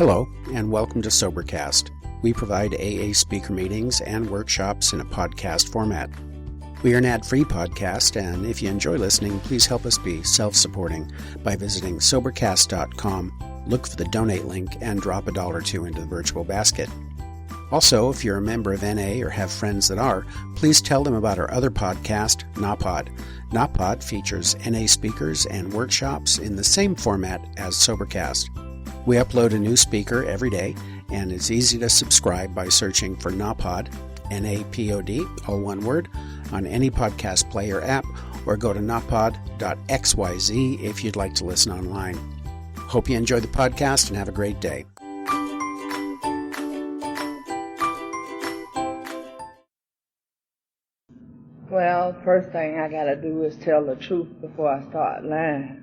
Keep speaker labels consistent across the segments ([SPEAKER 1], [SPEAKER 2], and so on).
[SPEAKER 1] Hello, and welcome to Sobercast. We provide AA speaker meetings and workshops in a podcast format. We are an ad-free podcast, and if you enjoy listening, please help us be self-supporting by visiting Sobercast.com, look for the donate link, and drop $1 or $2 into the virtual basket. Also, if you're a member of NA or have friends that are, please tell them about our other podcast, NAPOD. NAPOD features NA speakers and workshops in the same format as Sobercast. We upload a new speaker every day, and it's easy to subscribe by searching for NAPOD, N-A-P-O-D, all one word, on any podcast player app, or go to napod.xyz if you'd like to listen online. Hope you enjoy the podcast and have a great day.
[SPEAKER 2] Well, first thing I gotta do is tell the truth before I start lying.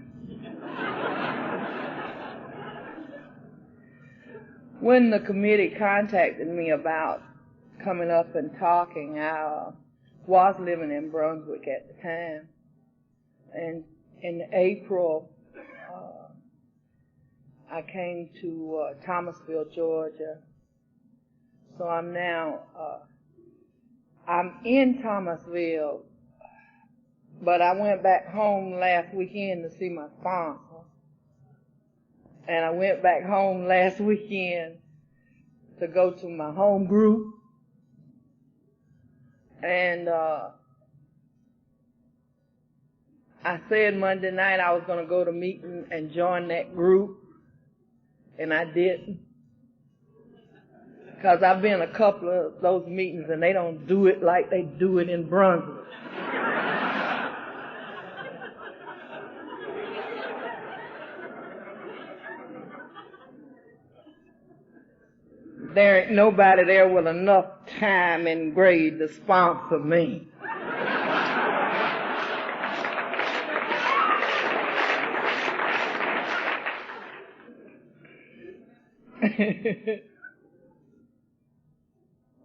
[SPEAKER 2] When the committee contacted me about coming up and talking, I was living in Brunswick at the time. And in April, I came to Thomasville, Georgia. So I'm in Thomasville, but I went back home last weekend to see my sponsor. And I went back home last weekend to go to my home group. And I said Monday night I was going to go to meeting and join that group, and I didn't. Because I've been a couple of those meetings, and they don't do it like they do it in Brunswick. There ain't nobody there with enough time and grade to sponsor me.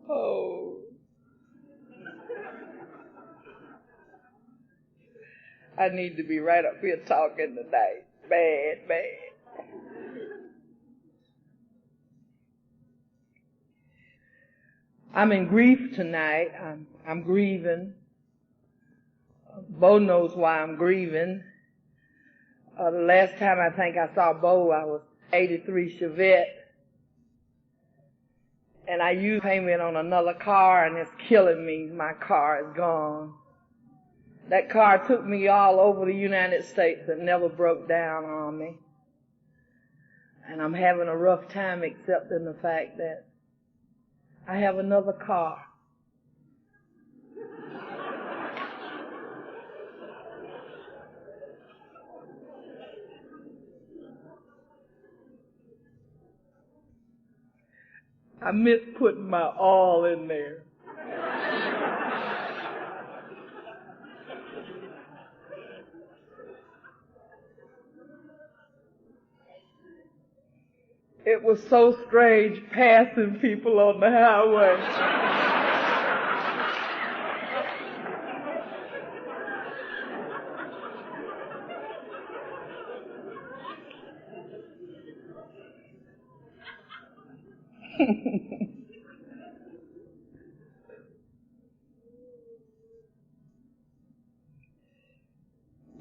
[SPEAKER 2] Oh. I need to be right up here talking tonight. Bad. I'm in grief tonight. I'm grieving. Bo knows why I'm grieving. The last time I think I saw Bo, I was 83 Chevette. And I used payment on another car, and it's killing me. My car is gone. That car took me all over the United States and never broke down on me. And I'm having a rough time accepting the fact that I have another car. I miss putting my all in there. It was so strange passing people on the highway.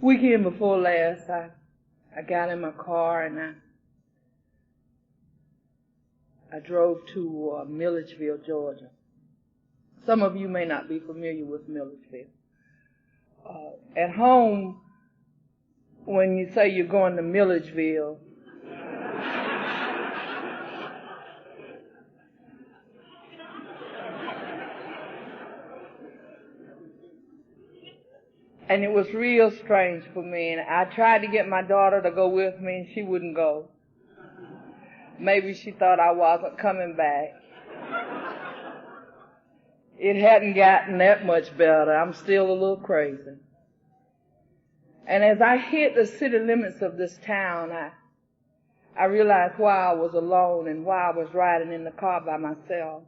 [SPEAKER 2] Weekend before last, I got in my car and I drove to Milledgeville, Georgia. Some of you may not be familiar with Milledgeville. At home, when you say you're going to Milledgeville, and it was real strange for me, and I tried to get my daughter to go with me, and she wouldn't go. Maybe she thought I wasn't coming back. It hadn't gotten that much better. I'm still a little crazy. And as I hit the city limits of this town, I realized why I was alone and why I was riding in the car by myself.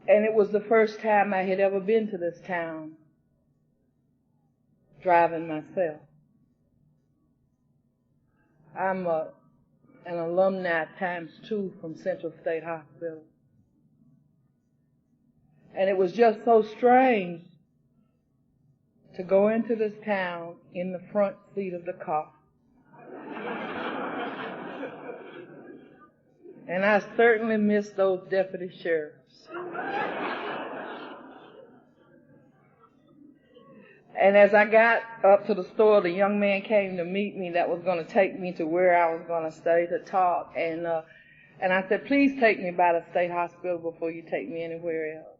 [SPEAKER 2] And it was the first time I had ever been to this town, driving myself. I'm an alumni ×2 from Central State Hospital. And it was just so strange to go into this town in the front seat of the car. And I certainly miss those deputy sheriffs. And as I got up to the store, the young man came to meet me that was going to take me to where I was going to stay to talk. And I said, please take me by the state hospital before you take me anywhere else.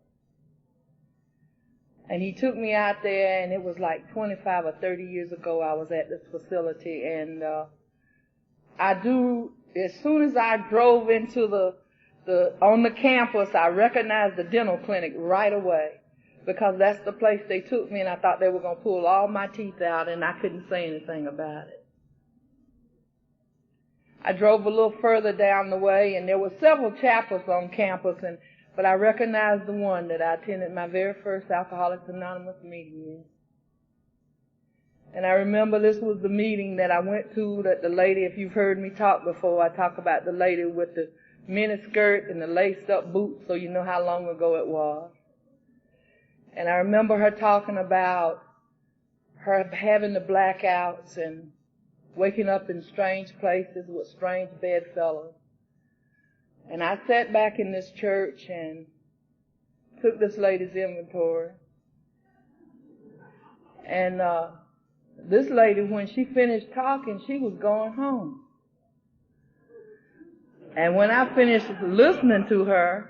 [SPEAKER 2] And he took me out there, and it was like 25 or 30 years ago I was at this facility. And as soon as I drove into on the campus, I recognized the dental clinic right away. Because that's the place they took me, and I thought they were going to pull all my teeth out, and I couldn't say anything about it. I drove a little further down the way, and there were several chapels on campus, but I recognized the one that I attended my very first Alcoholics Anonymous meeting in. And I remember this was the meeting that I went to, that the lady, if you've heard me talk before, I talk about the lady with the miniskirt and the laced-up boots, so you know how long ago it was. And I remember her talking about her having the blackouts and waking up in strange places with strange bedfellows. And I sat back in this church and took this lady's inventory. And this lady, when she finished talking, she was going home. And when I finished listening to her,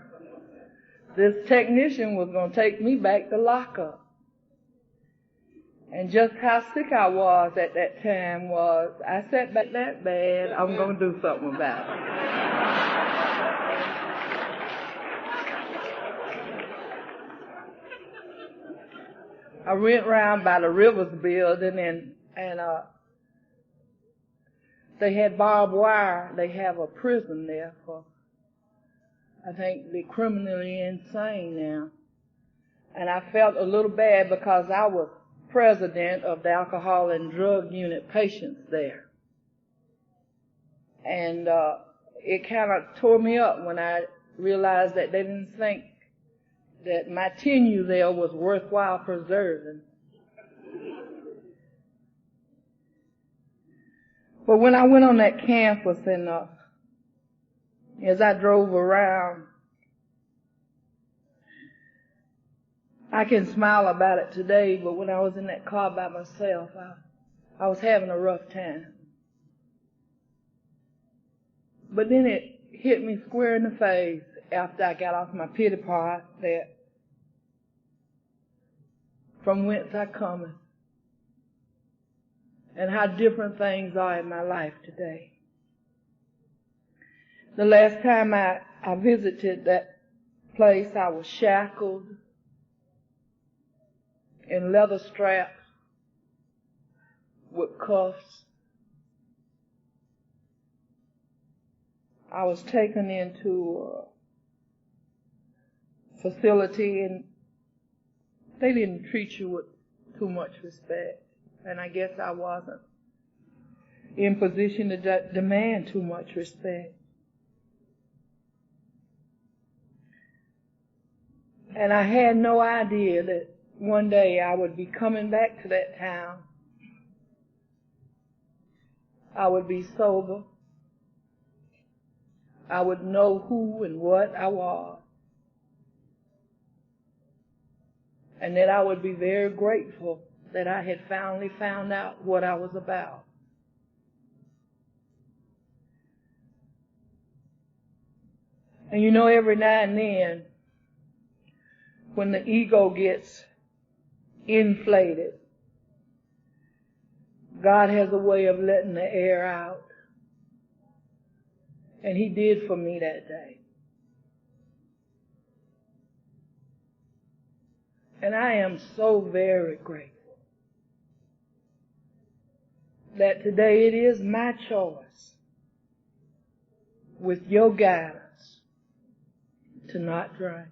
[SPEAKER 2] this technician was going to take me back to lockup. And just how sick I was at that time was, I sat back that bad, I'm going to do something about it. I went round by the Rivers building, and they had barbed wire. They have a prison there for, I think, the criminally insane now. And I felt a little bad because I was president of the alcohol and drug unit patients there. And it kind of tore me up when I realized that they didn't think that my tenure there was worthwhile preserving. But when I went on that campus and as I drove around, I can smile about it today, but when I was in that car by myself, I was having a rough time. But then it hit me square in the face after I got off my pity pot that from whence I come and how different things are in my life today. The last time I visited that place, I was shackled in leather straps with cuffs. I was taken into a facility, and they didn't treat you with too much respect. And I guess I wasn't in position to demand too much respect. And I had no idea that one day I would be coming back to that town. I would be sober. I would know who and what I was. And that I would be very grateful that I had finally found out what I was about. And you know, every now and then, when the ego gets inflated, God has a way of letting the air out. And He did for me that day. And I am so very grateful that today it is my choice, with your guidance, to not drink.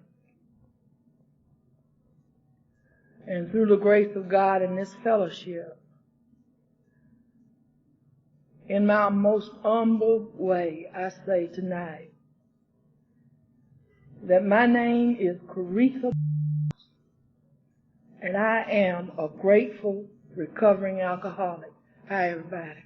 [SPEAKER 2] And through the grace of God in this fellowship, In my most humble way, I say tonight that my name is Coretha, and I am a grateful, recovering alcoholic. Hi, everybody.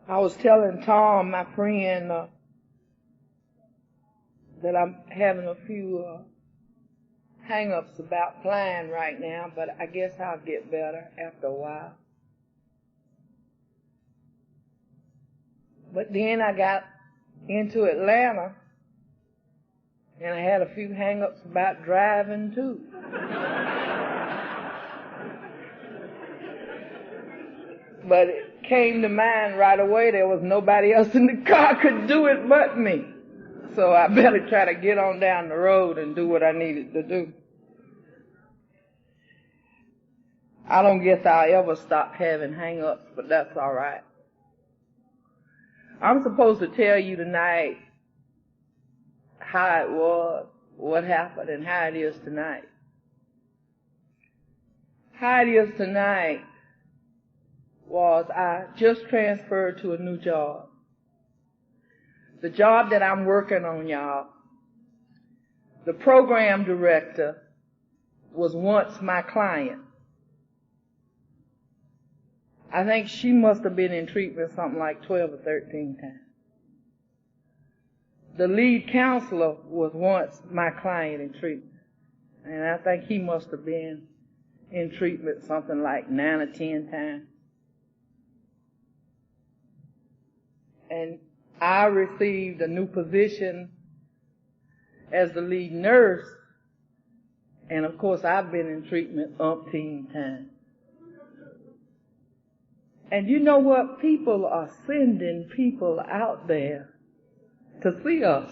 [SPEAKER 2] I was telling Tom, my friend, that I'm having a few hang-ups about flying right now, but I guess I'll get better after a while. But then I got into Atlanta, and I had a few hang-ups about driving too. But it came to mind right away there was nobody else in the car could do it but me. So I better try to get on down the road and do what I needed to do. I don't guess I'll ever stop having hang-ups, but that's all right. I'm supposed to tell you tonight how it was, what happened, and how it is tonight. How it is tonight was I just transferred to a new job. The job that I'm working on, y'all, the program director was once my client. I think she must have been in treatment something like 12 or 13 times. The lead counselor was once my client in treatment. And I think he must have been in treatment something like 9 or 10 times. And I received a new position as the lead nurse, and of course I've been in treatment umpteen times. And you know what? People are sending people out there to see us.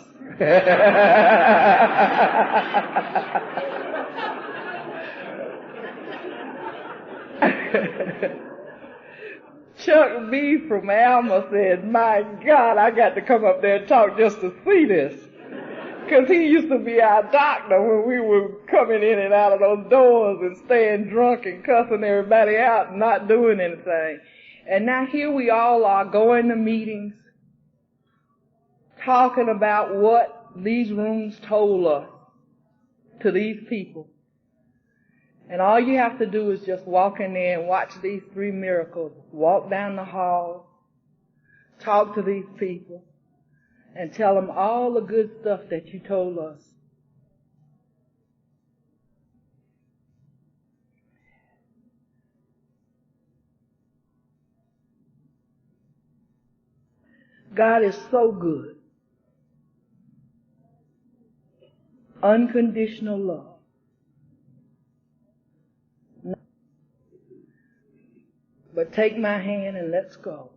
[SPEAKER 2] Chuck B. from Alma said, my God, I got to come up there and talk just to see this. Because he used to be our doctor when we were coming in and out of those doors and staying drunk and cussing everybody out and not doing anything. And now here we all are going to meetings, talking about what these rooms told us to these people. And all you have to do is just walk in there and watch these 3 miracles. Walk down the hall, talk to these people, and tell them all the good stuff that you told us. God is so good. Unconditional love. But take my hand and let's go.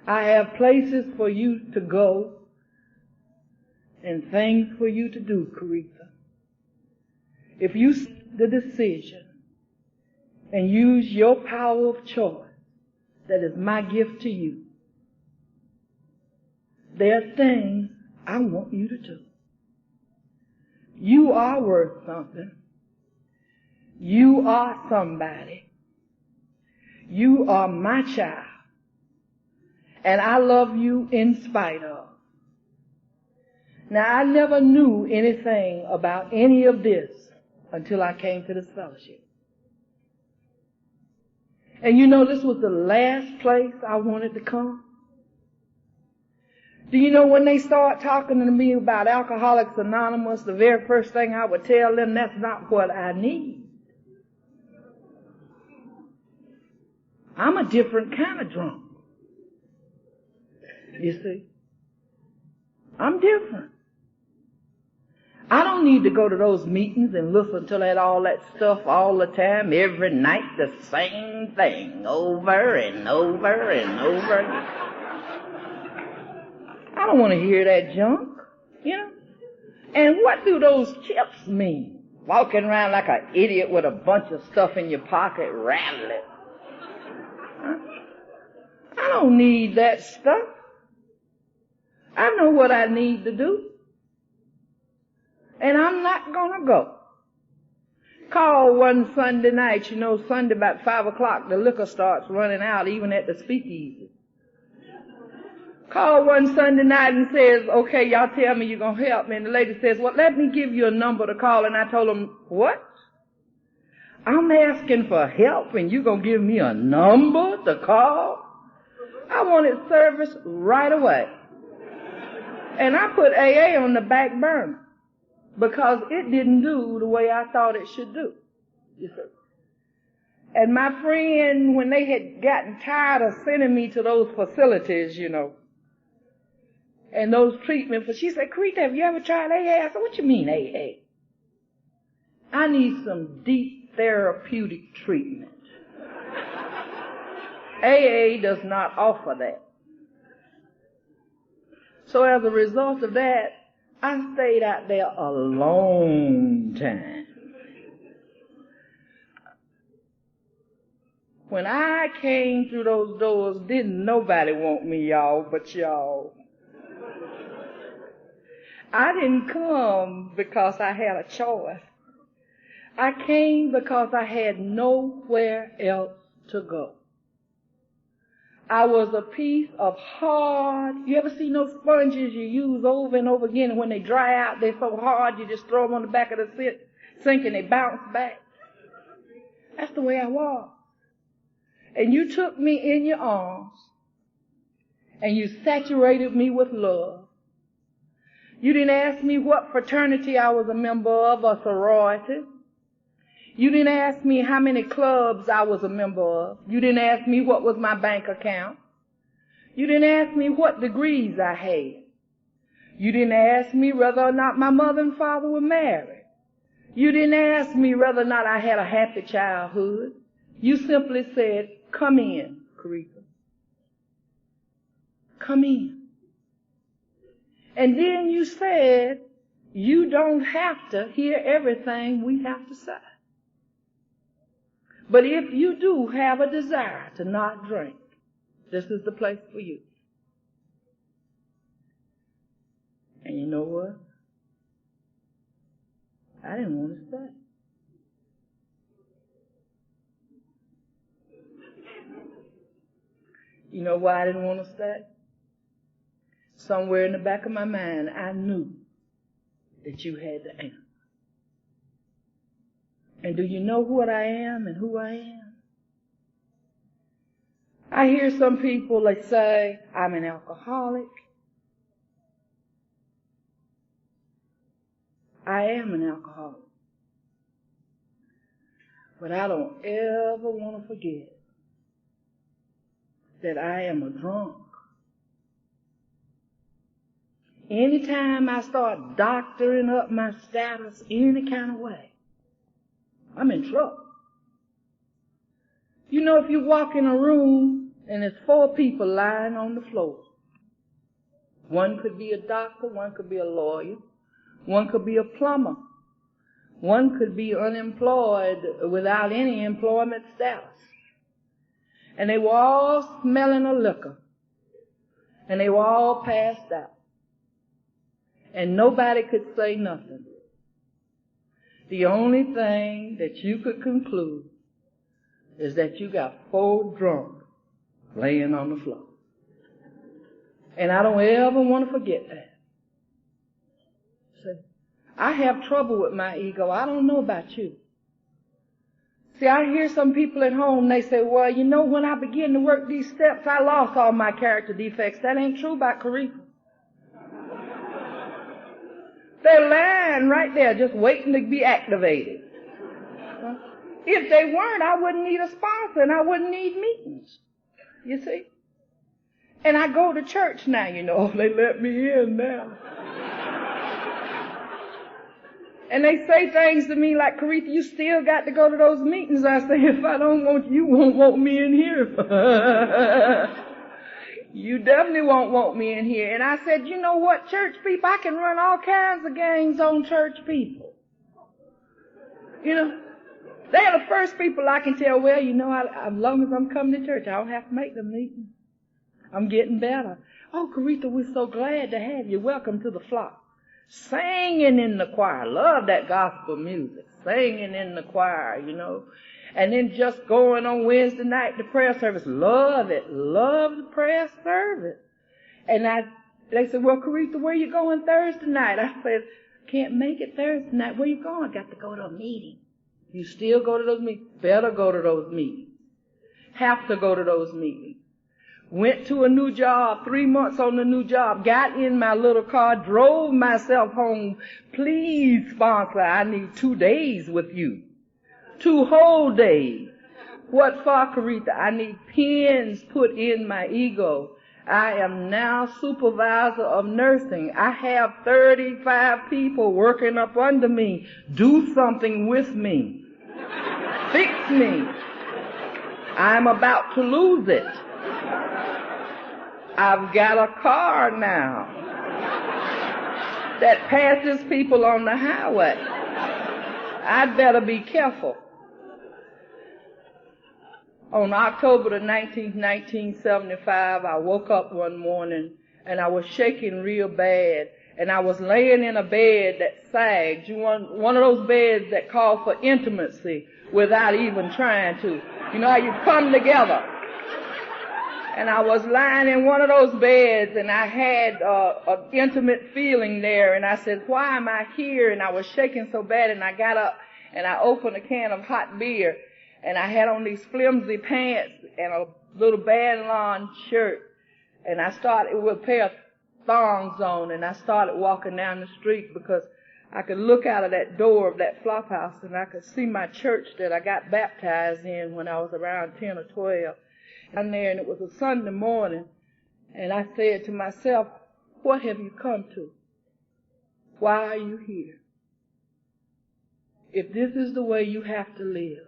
[SPEAKER 2] I have places for you to go and things for you to do, Coretha. If you make the decision and use your power of choice, that is my gift to you, there are things I want you to do. You are worth something. You are somebody. You are my child. And I love you in spite of. Now, I never knew anything about any of this until I came to this fellowship. And you know, this was the last place I wanted to come. Do you know when they start talking to me about Alcoholics Anonymous, the very first thing I would tell them, that's not what I need. I'm a different kind of drunk. You see? I'm different. I don't need to go to those meetings and listen to all that stuff all the time, every night, the same thing, over and over and over again. I don't want to hear that junk, you know? And what do those chips mean? Walking around like an idiot with a bunch of stuff in your pocket, rattling. I don't need that stuff. I know what I need to do. And I'm not gonna go. Called one Sunday night, Sunday about 5 o'clock, the liquor starts running out even at the speakeasy. Called one Sunday night and says, okay, y'all tell me you're gonna help me. And the lady says, well, let me give you a number to call. And I told him, what? I'm asking for help and you're gonna give me a number to call? I wanted service right away. And I put AA on the back burner because it didn't do the way I thought it should do. You see. And my friend, when they had gotten tired of sending me to those facilities, and those treatments, she said, Coretha, have you ever tried AA? I said, what you mean AA? I need some deep therapeutic treatment. AA does not offer that. So as a result of that, I stayed out there a long time. When I came through those doors, didn't nobody want me, y'all, but y'all. I didn't come because I had a choice. I came because I had nowhere else to go. I was a piece of hard, you ever seen those sponges you use over and over again, and when they dry out, they're so hard, you just throw them on the back of the sink and they bounce back? That's the way I was. And you took me in your arms, and you saturated me with love. You didn't ask me what fraternity I was a member of or sorority. You didn't ask me how many clubs I was a member of. You didn't ask me what was my bank account. You didn't ask me what degrees I had. You didn't ask me whether or not my mother and father were married. You didn't ask me whether or not I had a happy childhood. You simply said, come in, Coretha. Come in. And then you said, you don't have to hear everything we have to say. But if you do have a desire to not drink, this is the place for you. And you know what? I didn't want to stay. You know why I didn't want to stay? Somewhere in the back of my mind, I knew that you had the answer. And do you know what I am and who I am? I hear some people, they say, I'm an alcoholic. I am an alcoholic. But I don't ever want to forget that I am a drunk. Anytime I start doctoring up my status any kind of way, I'm in trouble. You know, if you walk in a room and there's 4 people lying on the floor, one could be a doctor, one could be a lawyer, one could be a plumber, one could be unemployed without any employment status. And they were all smelling of liquor. And they were all passed out. And nobody could say nothing. The only thing that you could conclude is that you got 4 drunk laying on the floor. And I don't ever want to forget that. See, I have trouble with my ego. I don't know about you. See, I hear some people at home, they say, well, when I begin to work these steps, I lost all my character defects. That ain't true about Coretha. They're lying right there, just waiting to be activated. If they weren't, I wouldn't need a sponsor and I wouldn't need meetings. You see? And I go to church now, they let me in now. And they say things to me like, Coretha, you still got to go to those meetings. I say, if I don't want you, won't want me in here. You definitely won't want me in here. And I said, you know what, church people, I can run all kinds of gangs on church people. They're the first people I can tell, well, as long as I'm coming to church, I don't have to make the meeting. I'm getting better. Oh, Coretha, we're so glad to have you. Welcome to the flock. Singing in the choir. Love that gospel music. Singing in the choir, you know. And then just going on Wednesday night to prayer service. Love it. Love the prayer service. And they said, well, Coretha, where you going Thursday night? I said, can't make it Thursday night. Where you going? Got to go to a meeting. You still go to those meetings? Better go to those meetings. Have to go to those meetings. Went to a new job, 3 months on the new job, got in my little car, drove myself home. Please, sponsor, I need 2 days with you. 2 whole days. What for, Coretha? I need pins put in my ego. I am now supervisor of nursing. I have 35 people working up under me. Do something with me. Fix me. I'm about to lose it. I've got a car now that passes people on the highway. I'd better be careful. On October the 19th, 1975, I woke up one morning and I was shaking real bad. And I was laying in a bed that sagged. One of those beds that call for intimacy without even trying to. You know how you come together. And I was lying in one of those beds and I had an intimate feeling there. And I said, why am I here? And I was shaking so bad and I got up and I opened a can of hot beer. And I had on these flimsy pants and a little bandolon shirt. And I started with a pair of thongs on and I started walking down the street because I could look out of that door of that flop house and I could see my church that I got baptized in when I was around 10 or 12. Down there, and it was a Sunday morning, and I said to myself, what have you come to? Why are you here? If this is the way you have to live,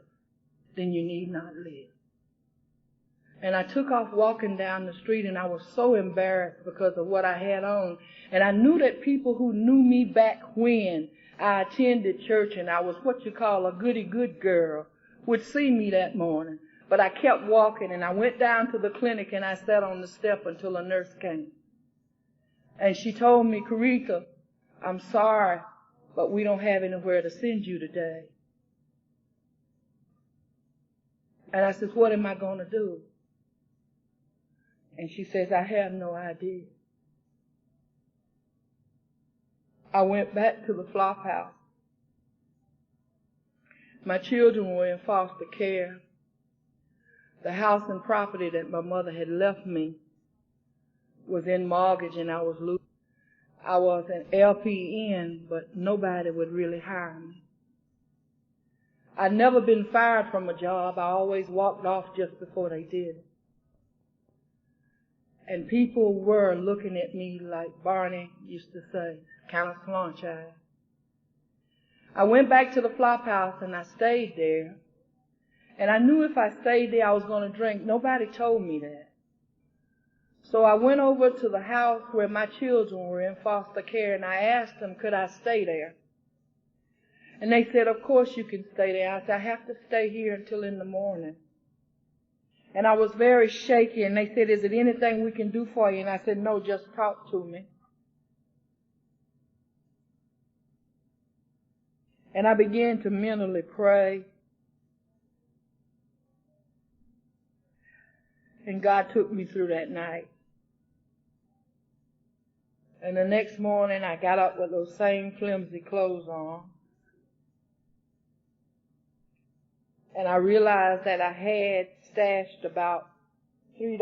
[SPEAKER 2] then you need not live. And I took off walking down the street, and I was so embarrassed because of what I had on. And I knew that people who knew me back when I attended church and I was what you call a goody good girl would see me that morning. But I kept walking, and I went down to the clinic, and I sat on the step until a nurse came. And she told me, Coretha, I'm sorry, but we don't have anywhere to send you today. And I said, what am I going to do? And she says, I have no idea. I went back to the flop house. My children were in foster care. The house and property that my mother had left me was in mortgage and I was losing. I was an LPN, but nobody would really hire me. I'd never been fired from a job. I always walked off just before they did. And people were looking at me like Barney used to say, kind of slanch-eyed. I went back to the flop house and I stayed there. And I knew if I stayed there I was going to drink. Nobody told me that. So I went over to the house where my children were in foster care and I asked them, could I stay there? And they said, of course you can stay there. I said, I have to stay here until in the morning. And I was very shaky and they said, is it anything we can do for you? And I said, no, just talk to me. And I began to mentally pray. And God took me through that night. And the next morning I got up with those same flimsy clothes on. And I realized that I had stashed about $3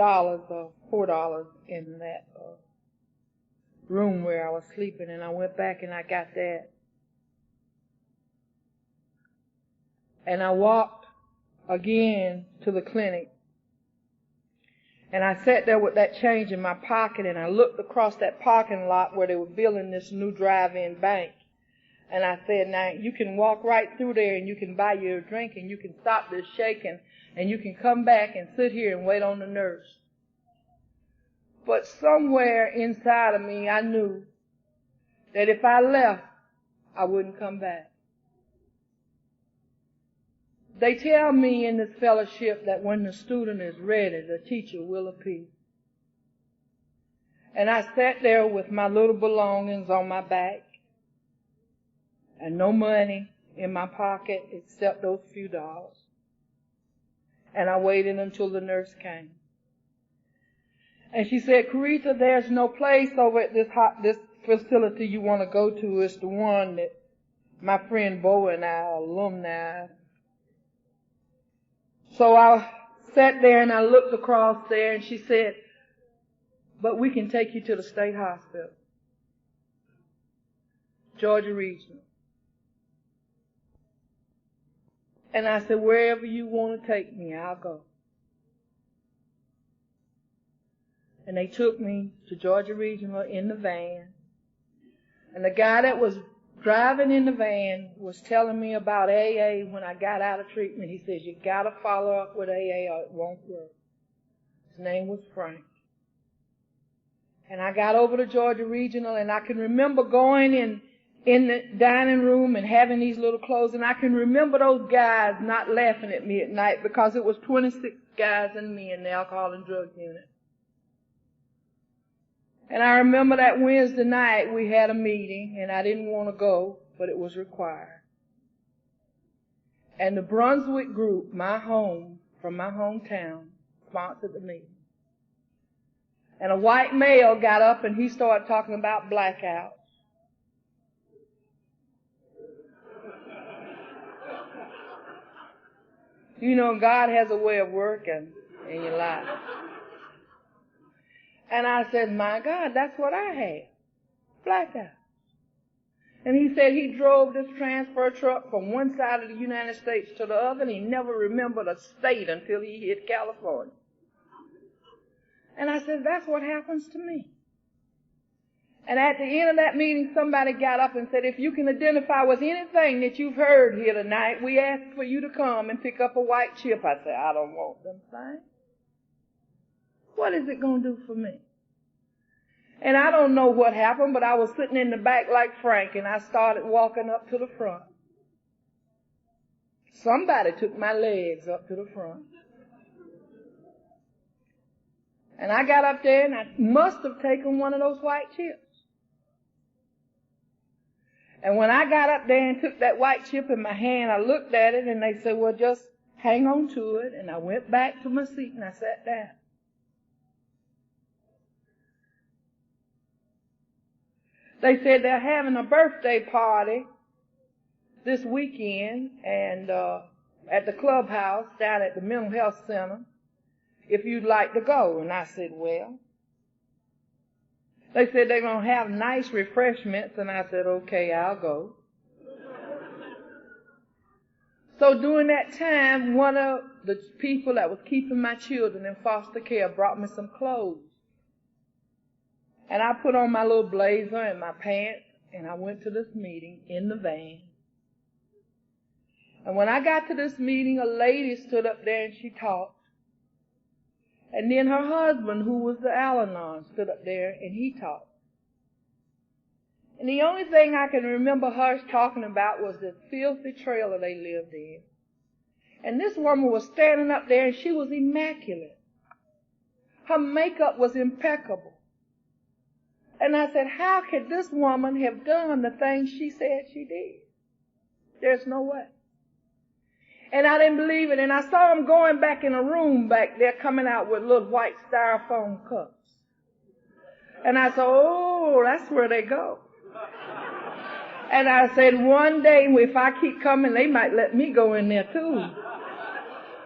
[SPEAKER 2] or $4 in that room where I was sleeping. And I went back and I got that. And I walked again to the clinic. And I sat there with that change in my pocket and I looked across that parking lot where they were building this new drive-in bank. And I said, now you can walk right through there and you can buy your drink and you can stop this shaking and you can come back and sit here and wait on the nurse. But somewhere inside of me I knew that if I left, I wouldn't come back. They tell me in this fellowship that when the student is ready, the teacher will appear. And I sat there with my little belongings on my back and no money in my pocket except those few dollars. And I waited until the nurse came. And she said, Coretha, there's no place over at this facility you want to go to. It's the one that my friend Bo and I are alumni. So I sat there and I looked across there, and she said, but we can take you to the state hospital, Georgia Regional. And I said, wherever you want to take me, I'll go. And they took me to Georgia Regional in the van. And the guy that was driving in the van was telling me about AA when I got out of treatment. He says, you got to follow up with AA or it won't work. His name was Frank. And I got over to Georgia Regional, and I can remember going in the dining room and having these little clothes, and I can remember those guys not laughing at me at night because it was 26 guys and me in the alcohol and drug unit. And I remember that Wednesday night we had a meeting, and I didn't want to go, but it was required. And the Brunswick group, from my hometown, sponsored the meeting. And a white male got up and he started talking about blackouts. You know, God has a way of working in your life. And I said, my God, that's what I had. Blackout. And he said he drove this transfer truck from one side of the United States to the other, and he never remembered a state until he hit California. And I said, that's what happens to me. And at the end of that meeting, somebody got up and said, if you can identify with anything that you've heard here tonight, we ask for you to come and pick up a white chip. I said, I don't want them things. What is it going to do for me? And I don't know what happened, but I was sitting in the back like Frank, and I started walking up to the front. Somebody took my legs up to the front. And I got up there, and I must have taken one of those white chips. And when I got up there and took that white chip in my hand, I looked at it, and they said, well, just hang on to it. And I went back to my seat, and I sat down. They said they're having a birthday party this weekend and at the clubhouse down at the mental health center, if you'd like to go. And I said, well. They said they're going to have nice refreshments, and I said, okay, I'll go. So during that time, one of the people that was keeping my children in foster care brought me some clothes. And I put on my little blazer and my pants, and I went to this meeting in the van. And when I got to this meeting, a lady stood up there and she talked. And then her husband, who was the Al-Anon, stood up there and he talked. And the only thing I can remember her talking about was the filthy trailer they lived in. And this woman was standing up there and she was immaculate. Her makeup was impeccable. And I said, how could this woman have done the things she said she did? There's no way. And I didn't believe it. And I saw them going back in a room back there, coming out with little white styrofoam cups. And I said, oh, that's where they go. And I said, one day, if I keep coming, they might let me go in there too.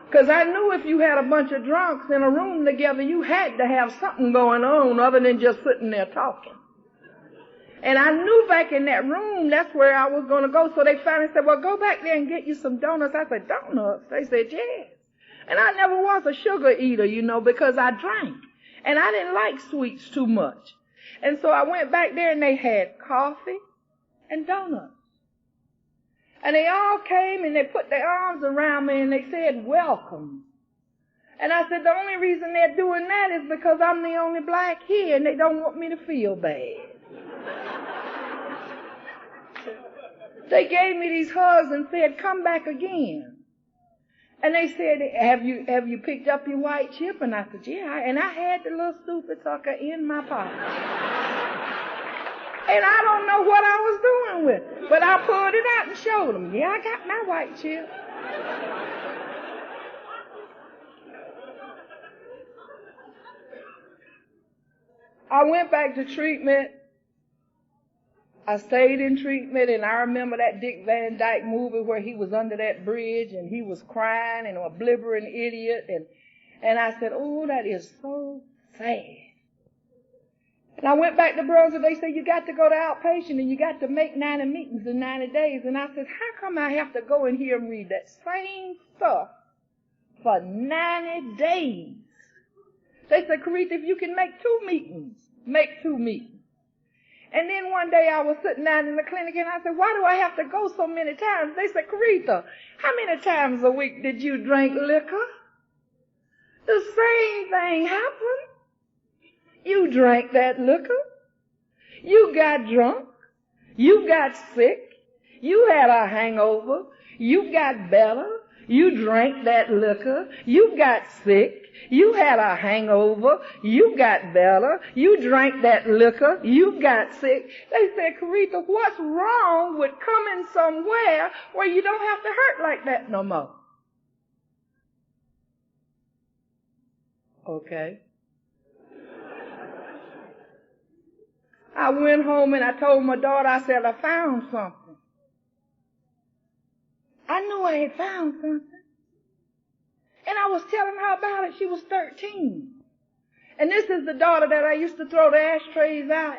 [SPEAKER 2] Because I knew if you had a bunch of drunks in a room together, you had to have something going on other than just sitting there talking. And I knew back in that room, that's where I was going to go. So they finally said, well, go back there and get you some donuts. I said, donuts? They said, yes. And I never was a sugar eater, because I drank. And I didn't like sweets too much. And so I went back there and they had coffee and donuts. And they all came and they put their arms around me and they said, welcome. And I said, the only reason they're doing that is because I'm the only black here and they don't want me to feel bad. They gave me these hugs and said, come back again. And they said, have you picked up your white chip? And I said, yeah. And I had the little stupid sucker in my pocket. And I don't know what I was doing with it. But I pulled it out and showed them. Yeah, I got my white chip. I went back to treatment. I stayed in treatment, and I remember that Dick Van Dyke movie where he was under that bridge and he was crying and a blibbering idiot. And I said, oh, that is so sad. And I went back to Brunswick. They said, you got to go to outpatient and you got to make 90 meetings in 90 days. And I said, how come I have to go in here and read that same stuff for 90 days? They said, Coretha, if you can make 2 meetings, make 2 meetings. And then one day I was sitting down in the clinic and I said, why do I have to go so many times? They said, Coretha, how many times a week did you drink liquor? The same thing happened. You drank that liquor. You got drunk. You got sick. You had a hangover. You got better. You drank that liquor. You got sick. You had a hangover. You got better. You drank that liquor. You got sick. They said, Coretha, what's wrong with coming somewhere where you don't have to hurt like that no more? Okay. I went home and I told my daughter, I said, I found something. I knew I had found something. And I was telling her about it. She was 13. And this is the daughter that I used to throw the ashtrays out.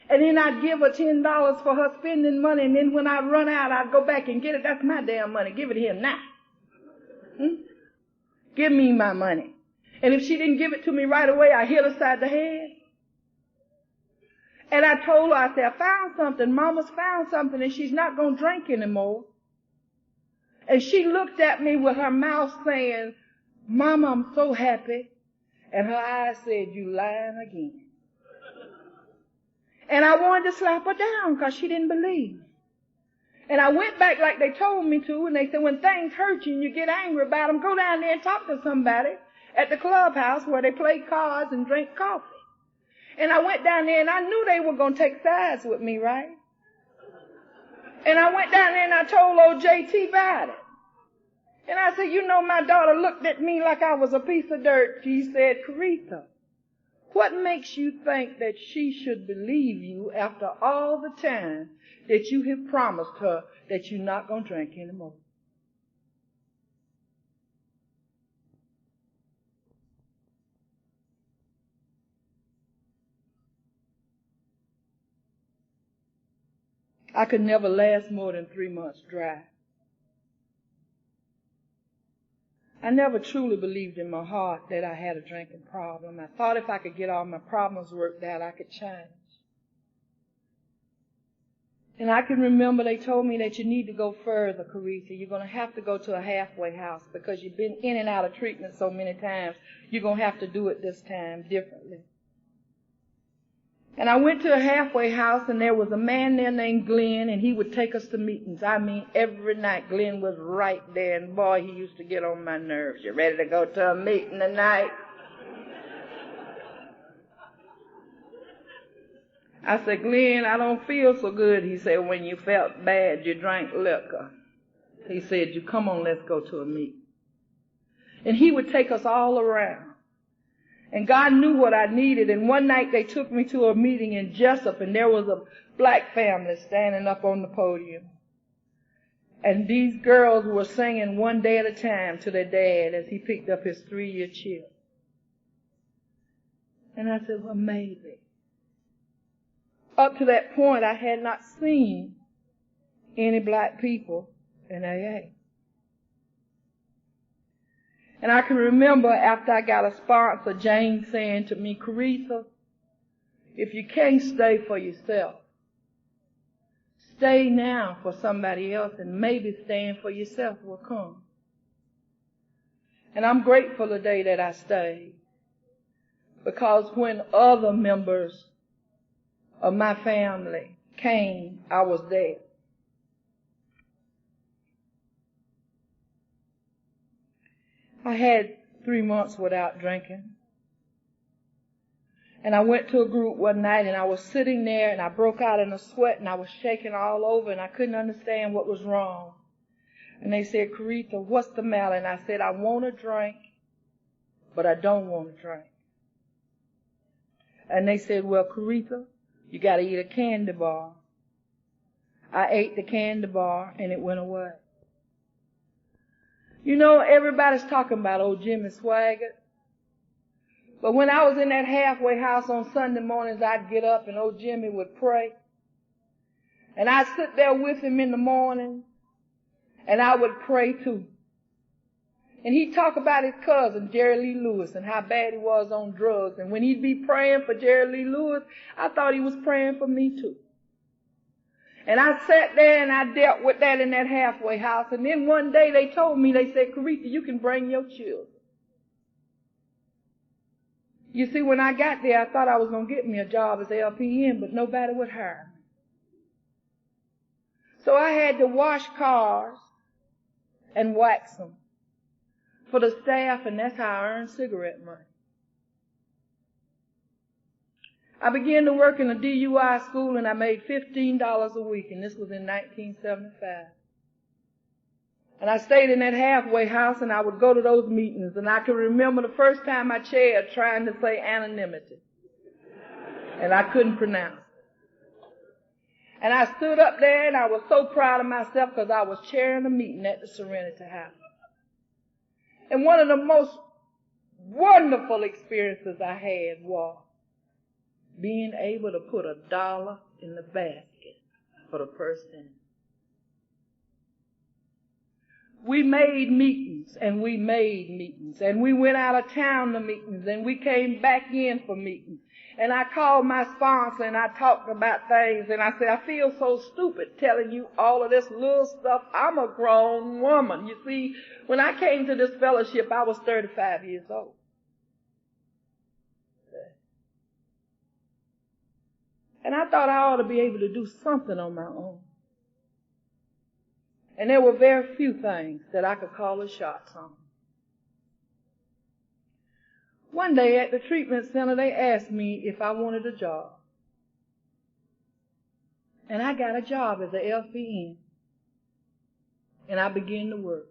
[SPEAKER 2] And then I'd give her $10 for her spending money. And then when I run out, I'd go back and get it. That's my damn money. Give it here now. Give me my money. And if she didn't give it to me right away, I hit her side the head. And I told her, I said, I found something. Mama's found something and she's not going to drink anymore. And she looked at me with her mouth saying, Mama, I'm so happy. And her eyes said, you lying again. And I wanted to slap her down because she didn't believe. And I went back like they told me to, and they said, when things hurt you and you get angry about them, go down there and talk to somebody at the clubhouse where they play cards and drink coffee. And I went down there and I knew they were going to take sides with me, right? And I went down there and I told old JT about it. And I said, you know, my daughter looked at me like I was a piece of dirt. She said, Coretha, what makes you think that she should believe you after all the time that you have promised her that you're not going to drink anymore? I could never last more than 3 months dry. I never truly believed in my heart that I had a drinking problem. I thought if I could get all my problems worked out, I could change. And I can remember they told me that you need to go further, Coretha. You're going to have to go to a halfway house because you've been in and out of treatment so many times. You're going to have to do it this time differently. And I went to a halfway house, and there was a man there named Glenn, and he would take us to meetings. I mean, every night Glenn was right there, and boy, he used to get on my nerves. You ready to go to a meeting tonight? I said, Glenn, I don't feel so good. He said, when you felt bad, you drank liquor. He said, you come on, let's go to a meeting. And he would take us all around. And God knew what I needed. And one night they took me to a meeting in Jessup, and there was a black family standing up on the podium. And these girls were singing One Day at a Time to their dad as he picked up his 3-year chip. And I said, well, maybe. Up to that point, I had not seen any black people in AA. And I can remember after I got a sponsor, Jane saying to me, Coretha, if you can't stay for yourself, stay now for somebody else, and maybe staying for yourself will come. And I'm grateful today that I stayed, because when other members of my family came, I was there. I had 3 months without drinking. And I went to a group one night and I was sitting there and I broke out in a sweat and I was shaking all over and I couldn't understand what was wrong. And they said, Coretha, what's the matter? And I said, I want to drink, but I don't want to drink. And they said, well, Coretha, you got to eat a candy bar. I ate the candy bar and it went away. You know, everybody's talking about old Jimmy Swaggart. But when I was in that halfway house on Sunday mornings, I'd get up and old Jimmy would pray. And I'd sit there with him in the morning and I would pray too. And he'd talk about his cousin, Jerry Lee Lewis, and how bad he was on drugs. And when he'd be praying for Jerry Lee Lewis, I thought he was praying for me too. And I sat there and I dealt with that in that halfway house. And then one day they told me, they said, Coretha, you can bring your children. You see, when I got there, I thought I was going to get me a job as LPN, but nobody would hire me. So I had to wash cars and wax them for the staff, and that's how I earned cigarette money. I began to work in a DUI school and I made $15 a week, and this was in 1975. And I stayed in that halfway house and I would go to those meetings, and I can remember the first time I chaired trying to say anonymity. And I couldn't pronounce it. And I stood up there and I was so proud of myself because I was chairing a meeting at the Serenity House. And one of the most wonderful experiences I had was being able to put $1 in the basket for the person. We made meetings and we made meetings and we went out of town to meetings and we came back in for meetings. And I called my sponsor and I talked about things and I said, I feel so stupid telling you all of this little stuff. I'm a grown woman. You see, when I came to this fellowship, I was 35 years old. And I thought I ought to be able to do something on my own. And there were very few things that I could call the shots on. One day at the treatment center, they asked me if I wanted a job. And I got a job as an LPN. And I began to work.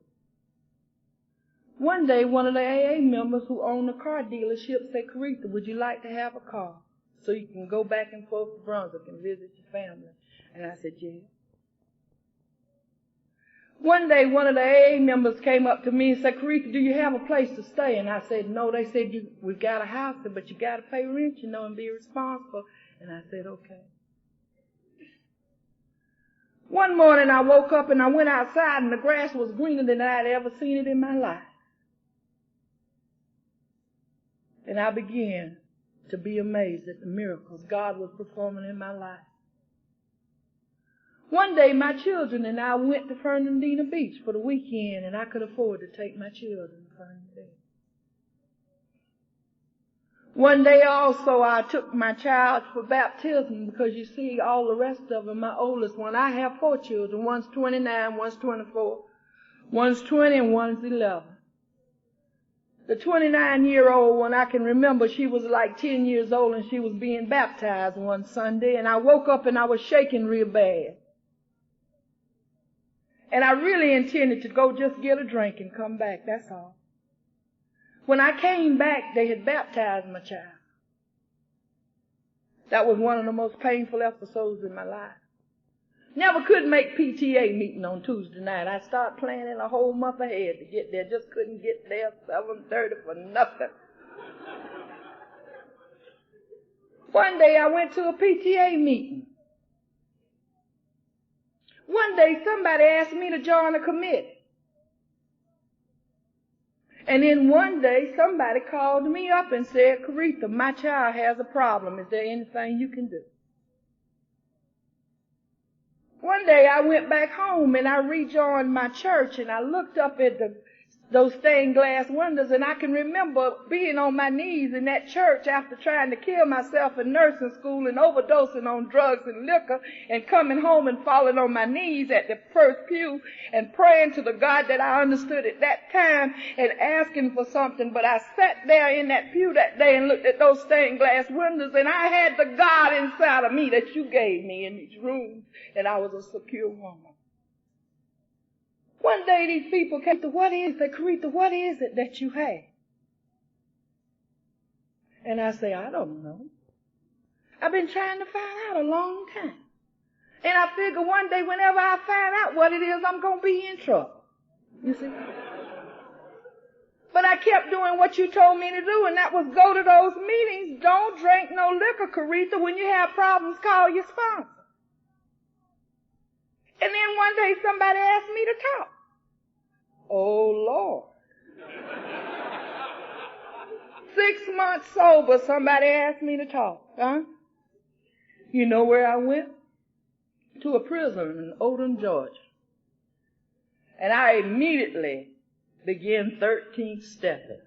[SPEAKER 2] One day, one of the AA members who owned a car dealership said, Coretha, would you like to have a car so you can go back and forth to Brunswick and visit your family? And I said, yeah. One day, one of the AA members came up to me and said, Coretha, do you have a place to stay? And I said, no. They said, we've got a house, but you got to pay rent, you know, and be responsible. And I said, okay. One morning, I woke up and I went outside, and the grass was greener than I'd ever seen it in my life. And I began to be amazed at the miracles God was performing in my life. One day, my children and I went to Fernandina Beach for the weekend, and I could afford to take my children to Fernandina. One day also, I took my child for baptism because, you see, all the rest of them, my oldest one, I have 4 children. One's 29, one's 24, one's 20, and one's 11. The 29-year-old one, I can remember she was like 10 years old, and she was being baptized one Sunday, and I woke up and I was shaking real bad. And I really intended to go just get a drink and come back, that's all. When I came back, they had baptized my child. That was one of the most painful episodes in my life. Never could make PTA meeting on Tuesday night. I started planning a whole month ahead to get there. Just couldn't get there 7:30 for nothing. One day I went to a PTA meeting. One day somebody asked me to join a committee. And then one day somebody called me up and said, Coretha, my child has a problem. Is there anything you can do? One day I went back home and I rejoined my church and I looked up at the those stained glass windows, and I can remember being on my knees in that church after trying to kill myself in nursing school and overdosing on drugs and liquor, and coming home and falling on my knees at the first pew and praying to the God that I understood at that time and asking for something. But I sat there in that pew that day and looked at those stained glass windows, and I had the God inside of me that you gave me in these rooms, and I was a secure woman. One day these people came to, Coretha, what is it that you have? And I say, I don't know. I've been trying to find out a long time. And I figure one day whenever I find out what it is, I'm going to be in trouble. You see? But I kept doing what you told me to do, and that was go to those meetings. Don't drink no liquor, Coretha. When you have problems, call your sponsor. And then one day somebody asked me to talk. Oh, Lord. 6 months sober, somebody asked me to talk. Huh? You know where I went? To a prison in Odom, Georgia. And I immediately began 13th stepping.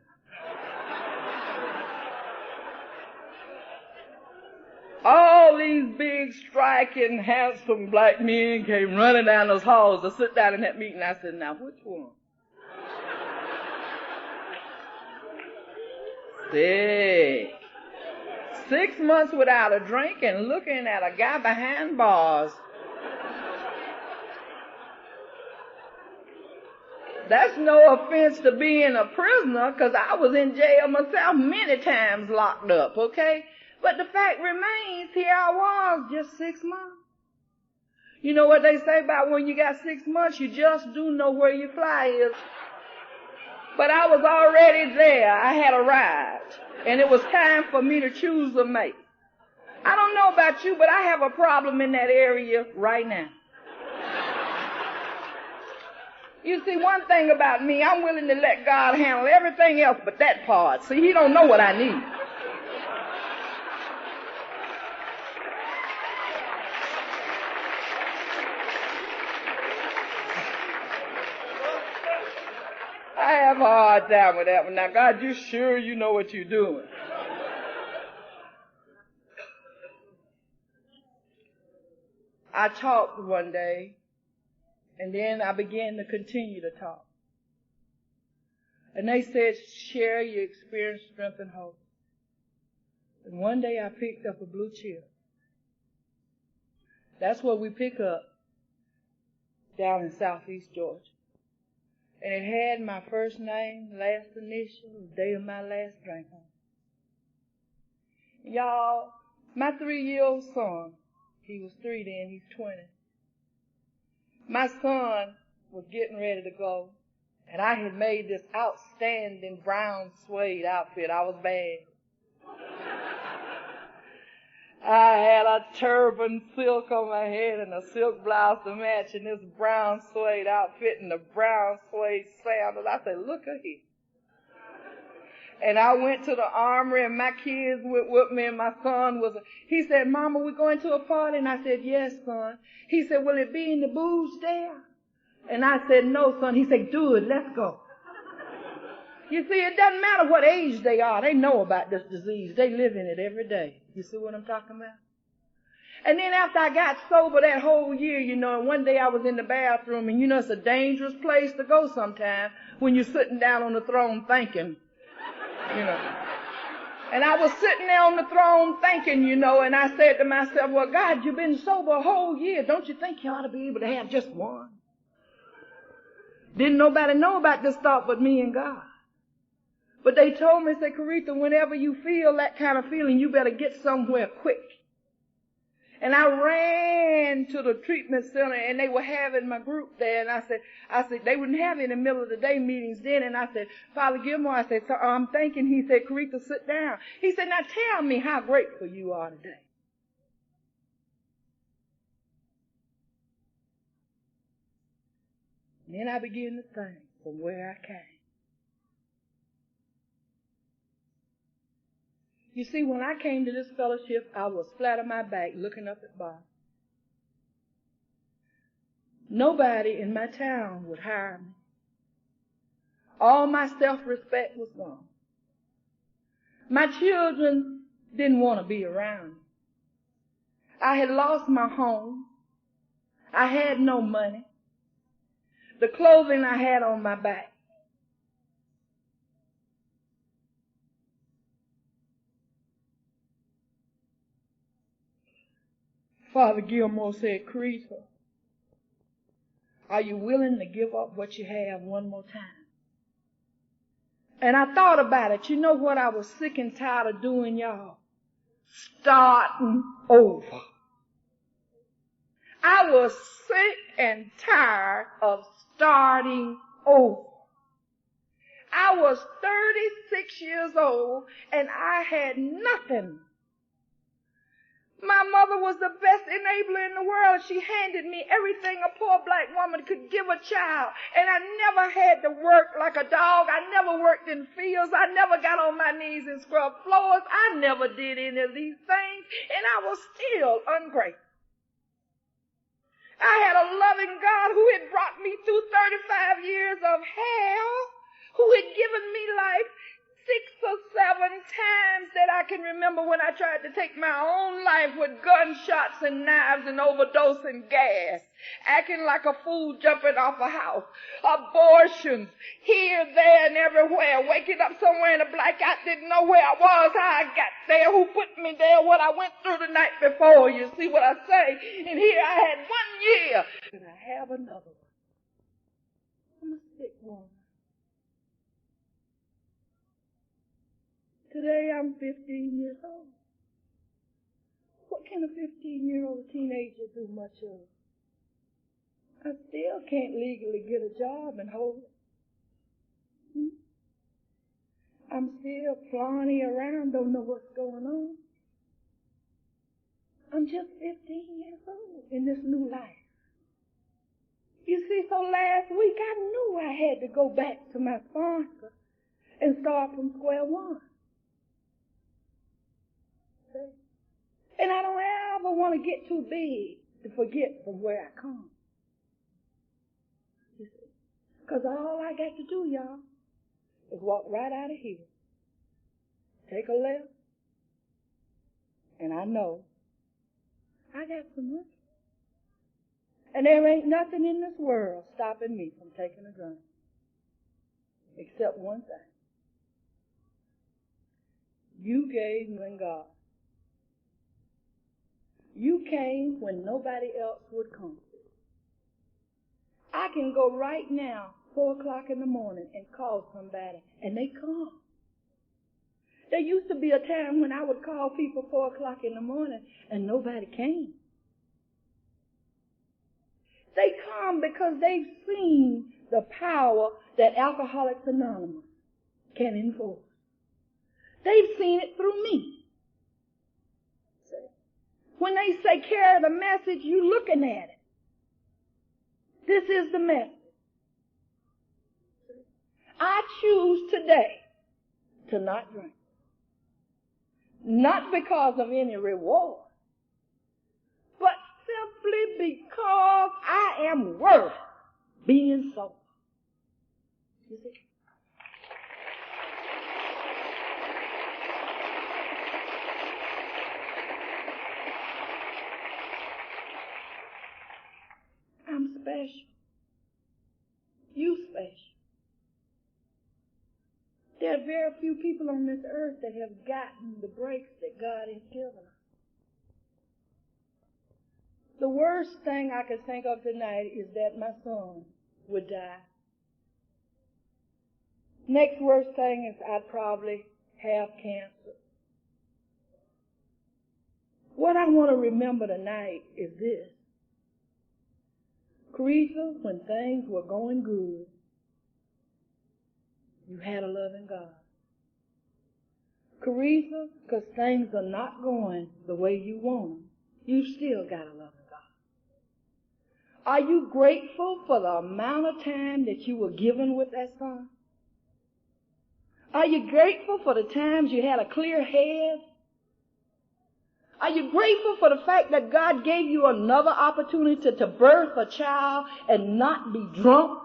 [SPEAKER 2] All these big, striking, handsome black men came running down those halls to sit down in that meeting. I said, now, which one? 6 months without a drink and looking at a guy behind bars. That's no offense to being a prisoner, because I was in jail myself many times locked up, okay? But the fact remains, here I was, just 6 months. You know what they say about when you got 6 months, you just do know where your fly is. But I was already there. I had arrived. And it was time for me to choose a mate. I don't know about you, but I have a problem in that area right now. You see, one thing about me, I'm willing to let God handle everything else but that part. See, He don't know what I need. I have a hard time with that one. Now, God, you sure you know what you're doing? I talked one day, and then I began to continue to talk. And they said, share your experience, strength, and hope. And one day I picked up a blue chip. That's what we pick up down in southeast Georgia. And it had my first name, last initial, the day of my last drink on it. Y'all, my 3-year-old son, he was 3 then, he's 20. My son was getting ready to go, and I had made this outstanding brown suede outfit. I was bad. I had a turban silk on my head and a silk blouse to match, and this brown suede outfit and the brown suede sandals. I said, look at here. And I went to the armory, and my kids went with me, and my son he said, Mama, we going to a party? And I said, yes, son. He said, will it be in the booze there? And I said, no, son. He said, do it, let's go. You see, it doesn't matter what age they are. They know about this disease. They live in it every day. You see what I'm talking about? And then after I got sober that whole year, and one day I was in the bathroom, and it's a dangerous place to go sometimes when you're sitting down on the throne thinking, And I was sitting there on the throne thinking, and I said to myself, well, God, you've been sober a whole year. Don't you think you ought to be able to have just one? Didn't nobody know about this thought but me and God. But they told me, say, Coretha, whenever you feel that kind of feeling, you better get somewhere quick. And I ran to the treatment center, and they were having my group there, and I said, they wouldn't have any middle of the day meetings then, and I said, Father Gilmore, I said, so I'm thinking, he said, Coretha, sit down. He said, now tell me how grateful you are today. And then I began to think from where I came. You see, when I came to this fellowship, I was flat on my back looking up at Bob. Nobody in my town would hire me. All my self-respect was gone. My children didn't want to be around me. I had lost my home. I had no money. The clothing I had on my back. Father Gilmore said, Coretha, are you willing to give up what you have one more time? And I thought about it. You know what I was sick and tired of doing, y'all? Starting over. I was sick and tired of starting over. I was 36 years old and I had nothing. My mother was the best enabler in the world. She handed me everything a poor black woman could give a child. And I never had to work like a dog. I never worked in fields. I never got on my knees and scrubbed floors. I never did any of these things. And I was still ungrateful. I had a loving God who had brought me through 35 years of hell, who had given me life 6 or 7 times that I can remember when I tried to take my own life with gunshots and knives and overdose and gas, acting like a fool jumping off a house, abortions here, there, and everywhere, waking up somewhere in a blackout, didn't know where I was, how I got there, who put me there, what I went through the night before, you see what I say? And here I had 1 year, and I have another one. I'm a sick woman. Today I'm 15 years old. What can a 15-year-old teenager do much of? I still can't legally get a job and hold it. I'm still flying around, don't know what's going on. I'm just 15 years old in this new life. You see, so last week I knew I had to go back to my sponsor and start from square one. And I don't ever want to get too big to forget from where I come. You see? Because all I got to do, y'all, is walk right out of here. Take a left. And I know I got some money. And there ain't nothing in this world stopping me from taking a drink. Except one thing. You gave me God. You came when nobody else would come. I can go right now, 4 o'clock in the morning, and call somebody, and they come. There used to be a time when I would call people 4 o'clock in the morning, and nobody came. They come because they've seen the power that Alcoholics Anonymous can enforce. They've seen it through me. When they say carry the message, you're looking at it. This is the message. I choose today to not drink. Not because of any reward, but simply because I am worth being sober. You see? I'm special. You special. There are very few people on this earth that have gotten the breaks that God has given us. The worst thing I could think of tonight is that my son would die. Next worst thing is I'd probably have cancer. What I want to remember tonight is this. Coretha, when things were going good, you had a loving God. Coretha, because things are not going the way you want them, you still got a loving God. Are you grateful for the amount of time that you were given with that son? Are you grateful for the times you had a clear head? Are you grateful for the fact that God gave you another opportunity to birth a child and not be drunk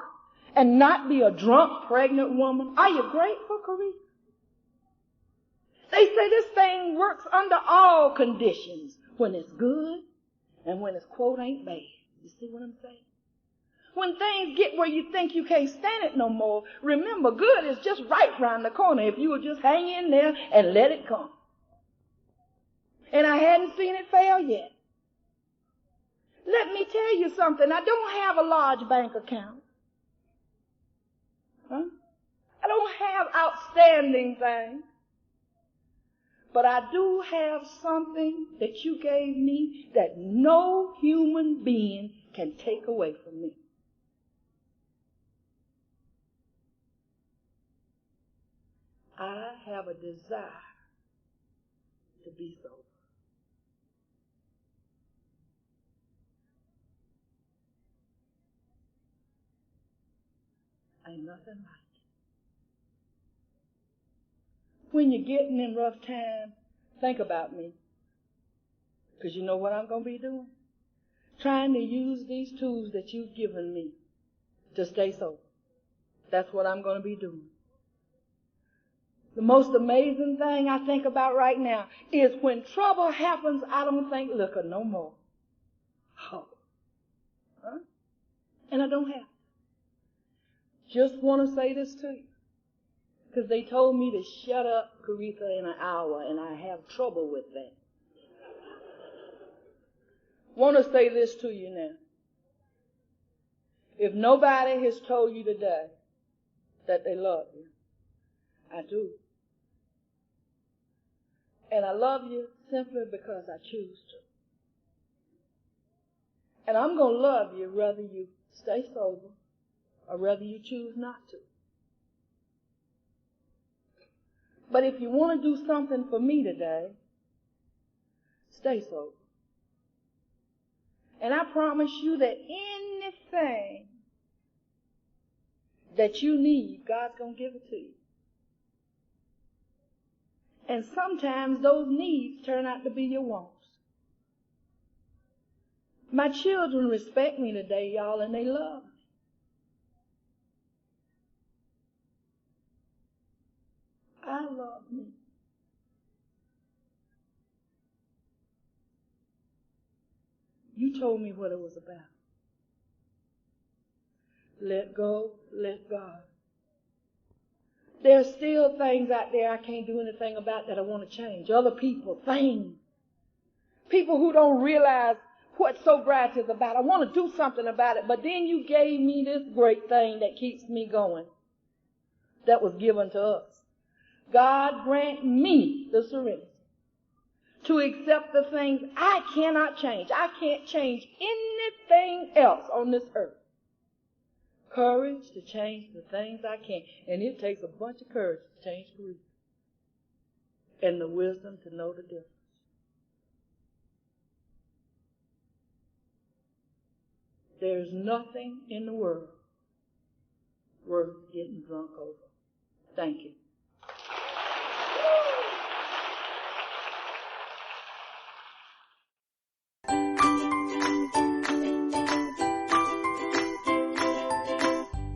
[SPEAKER 2] and not be a drunk, pregnant woman? Are you grateful, Coretha? They say this thing works under all conditions, when it's good and when it's, quote, ain't bad. You see what I'm saying? When things get where you think you can't stand it no more, remember, good is just right round the corner if you will just hang in there and let it come. And I hadn't seen it fail yet. Let me tell you something. I don't have a large bank account. I don't have outstanding things. But I do have something that you gave me that no human being can take away from me. I have a desire to be sober. Ain't nothing like it. When you're getting in rough times, think about me. Because you know what I'm going to be doing? Trying to use these tools that you've given me to stay sober. That's what I'm going to be doing. The most amazing thing I think about right now is when trouble happens, I don't think liquor no more. And I don't have to. Just want to say this to you. Because they told me to shut up, Coretha, in an hour, and I have trouble with that. Want to say this to you now. If nobody has told you today that they love you, I do. And I love you simply because I choose to. And I'm going to love you whether you stay sober or whether you choose not to. But if you want to do something for me today, stay sober. And I promise you that anything that you need, God's going to give it to you. And sometimes those needs turn out to be your wants. My children respect me today, y'all, and they love me. I love me. You told me what it was about. Let go, let God. There's still things out there I can't do anything about that I want to change. Other people, things. People who don't realize what sobriety is about. I want to do something about it, but then you gave me this great thing that keeps me going. That was given to us. God grant me the serenity to accept the things I cannot change. I can't change anything else on this earth. Courage to change the things I can. And it takes a bunch of courage to change Coretha. And the wisdom to know the difference. There's nothing in the world worth getting drunk over. Thank you.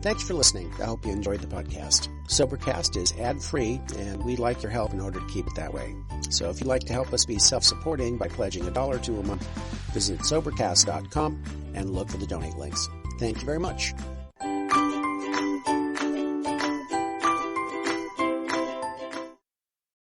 [SPEAKER 1] Thanks for listening. I hope you enjoyed the podcast. Sobercast is ad-free, and we'd like your help in order to keep it that way. So if you'd like to help us be self-supporting by pledging $1 or $2 a month, visit Sobercast.com and look for the donate links. Thank you very much.